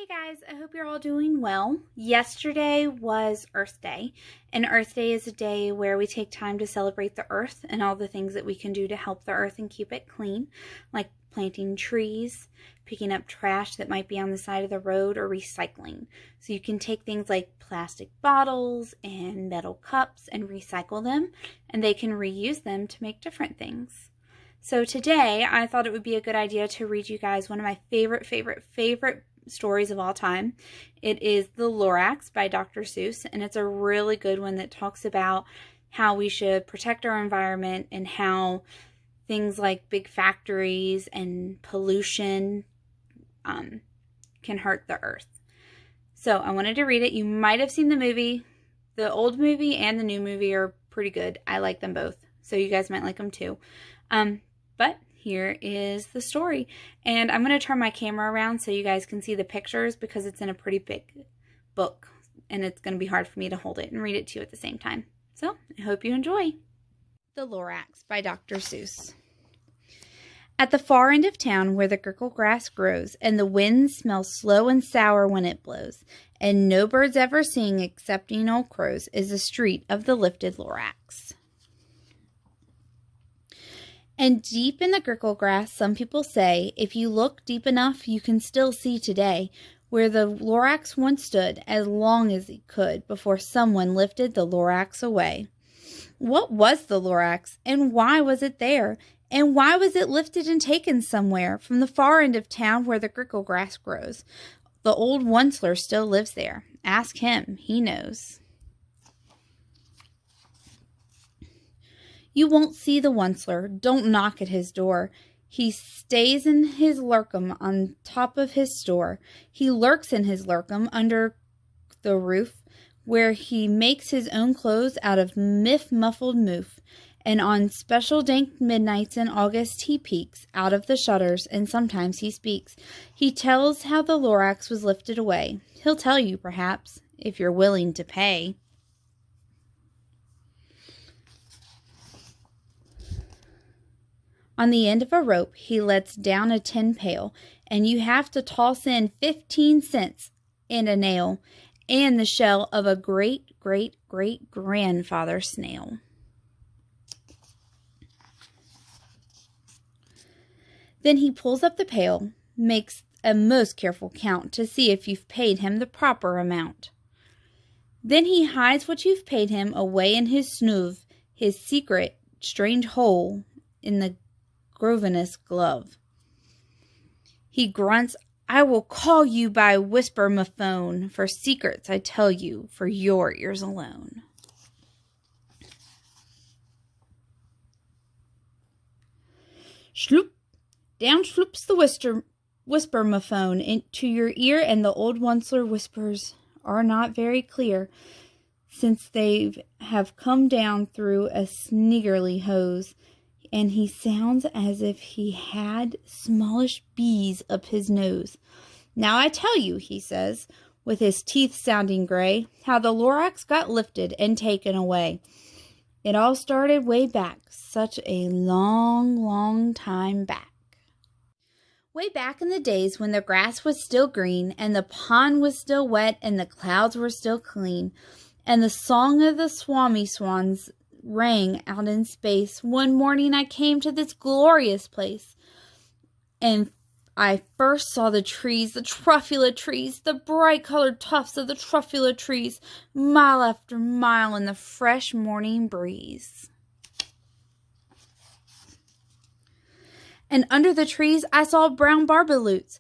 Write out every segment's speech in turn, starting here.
Hey guys, I hope you're all doing well. Yesterday was Earth Day, and Earth Day is a day where we take time to celebrate the earth and all the things that we can do to help the earth and keep it clean, like planting trees, picking up trash that might be on the side of the road, or recycling. So you can take things like plastic bottles and metal cups and recycle them, and they can reuse them to make different things. So today, I thought it would be a good idea to read you guys one of my favorite stories of all time. It is The Lorax by Dr. Seuss, and it's a really good one that talks about how we should protect our environment and how things like big factories and pollution can hurt the earth. So I wanted to read it. You might have seen the movie. The old movie and the new movie are pretty good. I like them both, so you guys might like them too. But here is the story, and I'm going to turn my camera around so you guys can see the pictures because it's in a pretty big book, and it's going to be hard for me to hold it and read it to you at the same time. So I hope you enjoy. The Lorax by Dr. Seuss. At the far end of town where the grickle grass grows, and the wind smells slow and sour when it blows, and no birds ever sing excepting old crows, is the street of the lifted Lorax. And deep in the grickle grass, some people say, if you look deep enough, you can still see today where the Lorax once stood as long as he could before someone lifted the Lorax away. What was the Lorax, and why was it there? And why was it lifted and taken somewhere from the far end of town where the grickle grass grows? The old Onceler still lives there. Ask him, he knows. You won't see the Onceler. Don't knock at his door. He stays in his lurkum on top of his store. He lurks in his lurkum under the roof, where he makes his own clothes out of muffled moof. And on special dank midnights in August he peeks out of the shutters, and sometimes he speaks. He tells how the Lorax was lifted away. He'll tell you, perhaps, if you're willing to pay. On the end of a rope, he lets down a tin pail, and you have to toss in 15 cents and a nail, and the shell of a great-great-great-grandfather snail. Then he pulls up the pail, makes a most careful count to see if you've paid him the proper amount. Then he hides what you've paid him away in his snoove, his secret, strange hole in the grovenous glove. He grunts, I will call you by whisper my phone, for secrets I tell you for your ears alone. Shloop! Down sloops the whisper my phone into your ear, and the old Onceler whispers are not very clear, since they have come down through a sniggerly hose, and he sounds as if he had smallish bees up his nose. Now I tell you, he says, with his teeth sounding gray, how the Lorax got lifted and taken away. It all started way back, such a long time back. Way back in the days when the grass was still green, and the pond was still wet, and the clouds were still clean, and the song of the swami swans rang out in space. One morning I came to this glorious place, and I first saw the trees, the truffula trees, the bright-colored tufts of the truffula trees, mile after mile in the fresh morning breeze. And under the trees I saw brown barbaloots,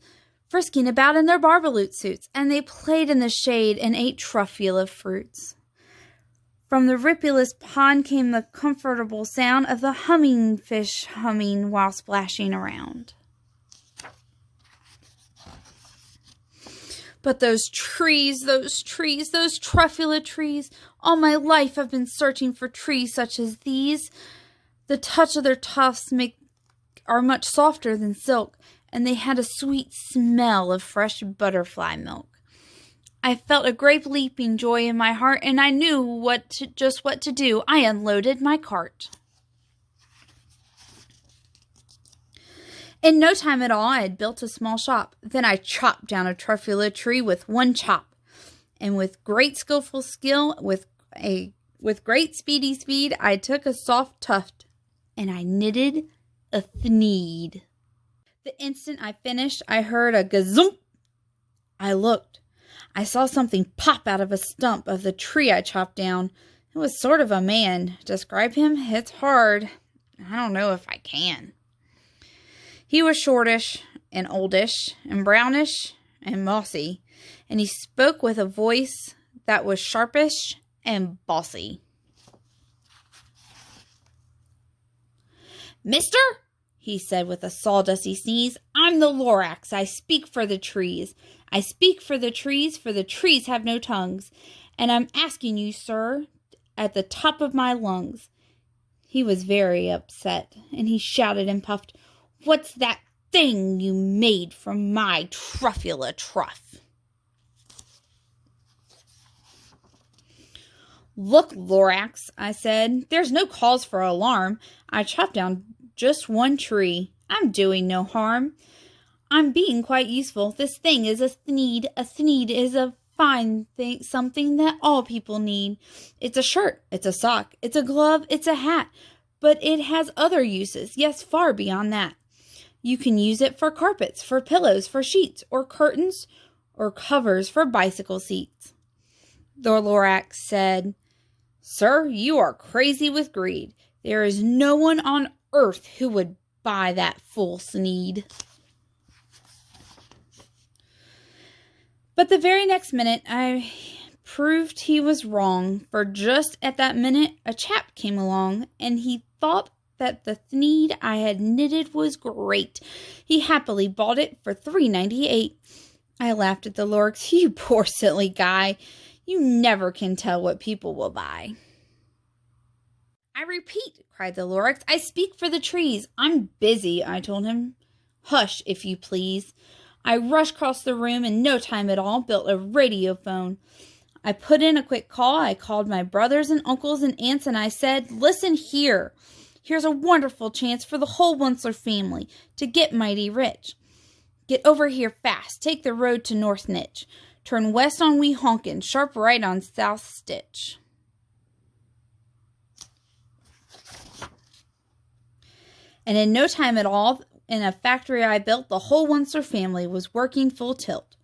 frisking about in their barbaloot suits, and they played in the shade and ate truffula fruits. From the ripulous pond came the comfortable sound of the humming fish humming while splashing around. But those trees, those truffula trees, all my life I've been searching for trees such as these. The touch of their tufts are much softer than silk, and they had a sweet smell of fresh butterfly milk. I felt a great leaping joy in my heart, and I knew just what to do. I unloaded my cart. In no time at all, I had built a small shop. Then I chopped down a truffula tree with one chop. And with great skillful skill, with great speedy speed, I took a soft tuft and I knitted a thneed. The instant I finished, I heard a gazoomp. I looked. I saw something pop out of a stump of the tree I chopped down. It was sort of a man. Describe him? It's hard. I don't know if I can. He was shortish and oldish and brownish and mossy, and he spoke with a voice that was sharpish and bossy. "Mister," he said with a sawdusty sneeze, "I'm the Lorax. I speak for the trees. I speak for the trees have no tongues. And I'm asking you, sir, at the top of my lungs." He was very upset, and he shouted and puffed, "What's that thing you made from my truffula truff?" "Look, Lorax," I said, "there's no cause for alarm. I chopped down just one tree. I'm doing no harm. I'm being quite useful. This thing is a thneed. A thneed is a fine thing, something that all people need. It's a shirt, it's a sock, it's a glove, it's a hat, but it has other uses, yes, far beyond that. You can use it for carpets, for pillows, for sheets, or curtains, or covers for bicycle seats." The Lorax said, "Sir, you are crazy with greed. There is no one on earth who would buy that fool thneed." But the very next minute, I proved he was wrong, for just at that minute, a chap came along, and he thought that the thneed I had knitted was great. He happily bought it for $3.98. I laughed at the Lorax. "You poor silly guy. You never can tell what people will buy." "I repeat," cried the Lorax, "I speak for the trees. I'm busy," I told him. "Hush, if you please." I rushed across the room in no time at all, built a radiophone. I put in a quick call. I called my brothers and uncles and aunts, and I said, "Listen here. Here's a wonderful chance for the whole Wensler family to get mighty rich. Get over here fast. Take the road to North Nitch. Turn west on Weehonkin, sharp right on South Stitch." And in no time at all, in a factory I built, the whole Wensler family was working full tilt.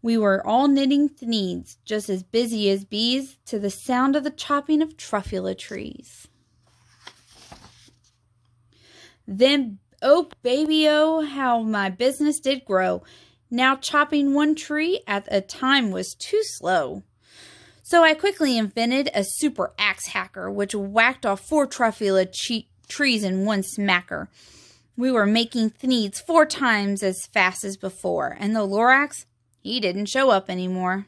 We were all knitting thneeds, just as busy as bees, to the sound of the chopping of truffula trees. Then, oh baby, oh, how my business did grow. Now chopping one tree at a time was too slow. So I quickly invented a super axe hacker, which whacked off 4 truffula trees in one smacker. We were making thneeds 4 times as fast as before, and the Lorax, he didn't show up anymore.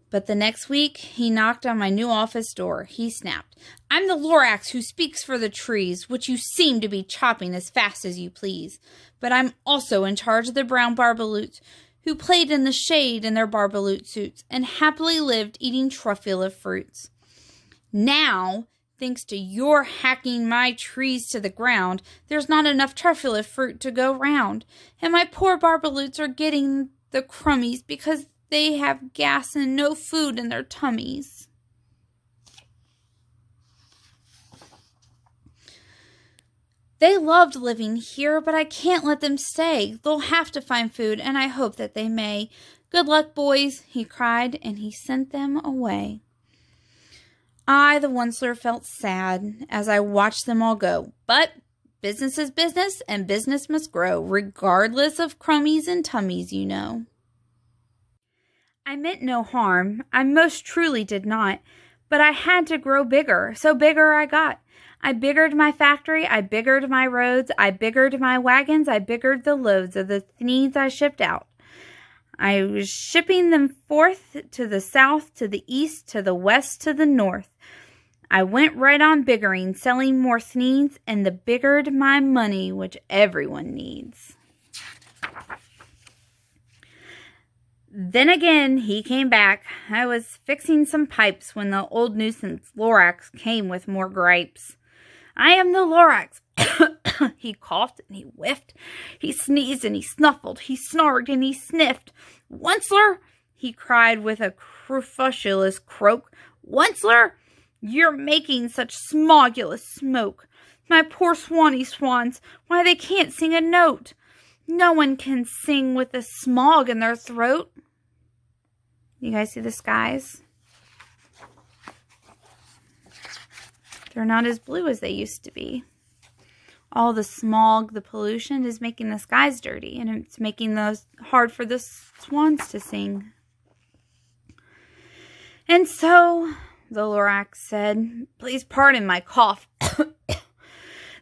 But the next week, he knocked on my new office door. He snapped, "I'm the Lorax who speaks for the trees, which you seem to be chopping as fast as you please. But I'm also in charge of the brown barbaloots, who played in the shade in their barbaloot suits, and happily lived eating truffula fruits. Now, thanks to your hacking my trees to the ground, there's not enough truffula fruit to go round, and my poor barbaloots are getting the crummies because they have gas and no food in their tummies." "They loved living here, but I can't let them stay. They'll have to find food, and I hope that they may. Good luck, boys," he cried, and he sent them away. I, the Wensler, felt sad as I watched them all go. But business is business, and business must grow, regardless of crummies and tummies, you know. I meant no harm. I most truly did not. But I had to grow bigger, so bigger I got. I biggered my factory, I biggered my roads, I biggered my wagons, I biggered the loads of the thneeds I shipped out. I was shipping them forth to the south, to the east, to the west, to the north. I went right on biggering, selling more thneeds, and the biggered my money, which everyone needs. Then again, he came back. I was fixing some pipes when the old nuisance Lorax came with more gripes. I am the Lorax. He coughed and he whiffed. He sneezed and he snuffled. He snarled and he sniffed. Onceler, he cried with a crofulous croak. Onceler, you're making such smogulous smoke. My poor swanny swans, why they can't sing a note. No one can sing with the smog in their throat. You guys see the skies? They're not as blue as they used to be. All the smog, the pollution is making the skies dirty, and it's making those hard for the swans to sing. And so the Lorax said, please pardon my cough.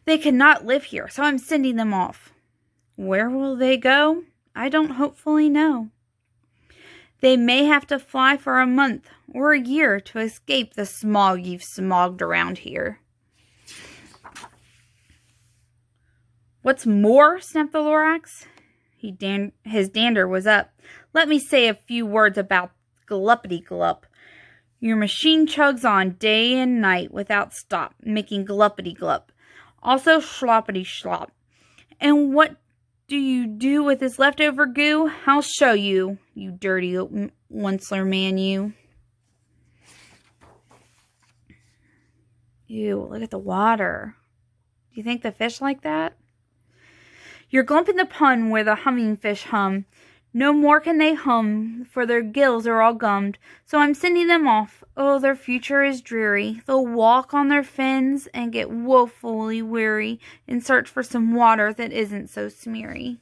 They cannot live here, so I'm sending them off. Where will they go? I don't hopefully know. They may have to fly for a month or a year to escape the smog you've smogged around here. What's more, snapped the Lorax. His dander was up. Let me say a few words about gluppity-glup. Your machine chugs on day and night without stop, making gluppity-glup. Also sloppity-slop. And what do you do with this leftover goo? I'll show you, you dirty Onceler man, you. Ew, look at the water. Do you think the fish like that? You're glumping the pun where the humming fish hum. No more can they hum, for their gills are all gummed. So I'm sending them off. Oh, their future is dreary. They'll walk on their fins and get woefully weary in search for some water that isn't so smeary.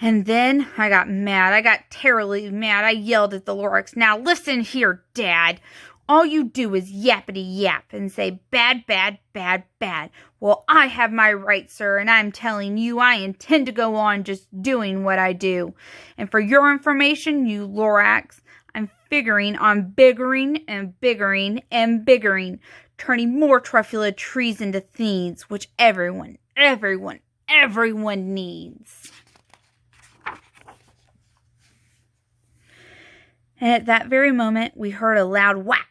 And then I got mad. I got terribly mad. I yelled at the Lorax. Now listen here, Dad. All you do is yappity-yap and say bad, bad, bad, bad. Well, I have my right, sir, and I'm telling you I intend to go on just doing what I do. And for your information, you Lorax, I'm figuring on biggering and biggering and biggering, turning more truffula trees into things, which everyone needs. And at that very moment, we heard a loud whack.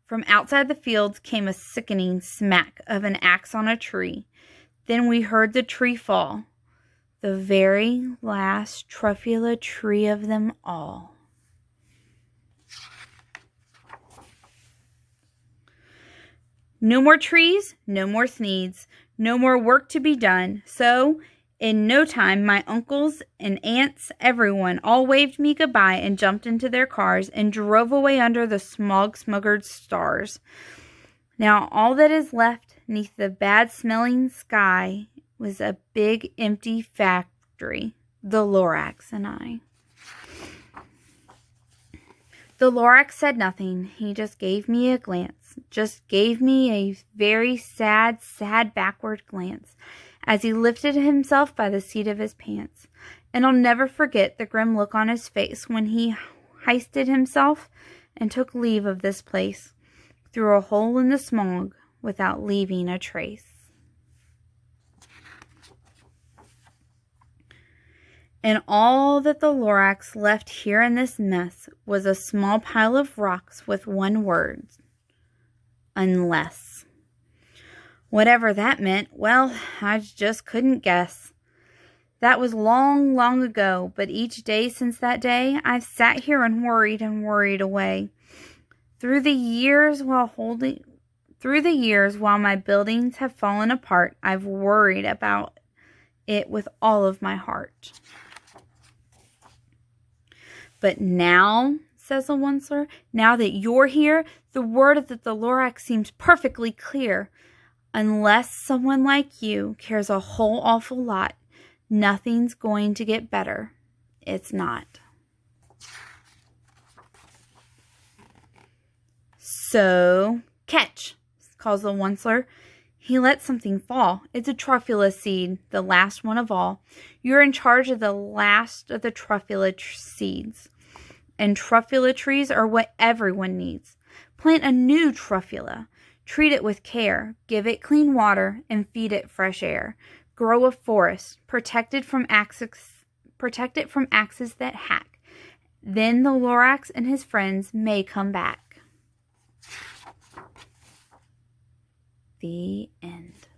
From outside the fields came a sickening smack of an axe on a tree. Then we heard the tree fall, the very last truffula tree of them all. No more trees, no more Sneeds, no more work to be done. So, in no time, my uncles and aunts, everyone, all waved me goodbye and jumped into their cars and drove away under the smog-smuggered stars. Now, all that is left neath the bad-smelling sky was a big, empty factory, the Lorax and I. The Lorax said nothing. He just gave me a glance, just gave me a very sad backward glance, as he lifted himself by the seat of his pants. And I'll never forget the grim look on his face when he hoisted himself and took leave of this place through a hole in the smog without leaving a trace. And all that the Lorax left here in this mess was a small pile of rocks with one word: unless. Whatever that meant, well, I just couldn't guess. That was long, long ago, but each day since that day, I've sat here and worried away. Through the years while my buildings have fallen apart, I've worried about it with all of my heart. But now, says the Onceler, now that you're here, the word of the Lorax seems perfectly clear. Unless someone like you cares a whole awful lot, nothing's going to get better. It's not. So, catch, calls the Onceler. He let something fall. It's a truffula seed, the last one of all. You're in charge of the last of the truffula seeds. And truffula trees are what everyone needs. Plant a new truffula. Treat it with care, give it clean water, and feed it fresh air. Grow a forest, protect it from axes that hack. Then the Lorax and his friends may come back. The end.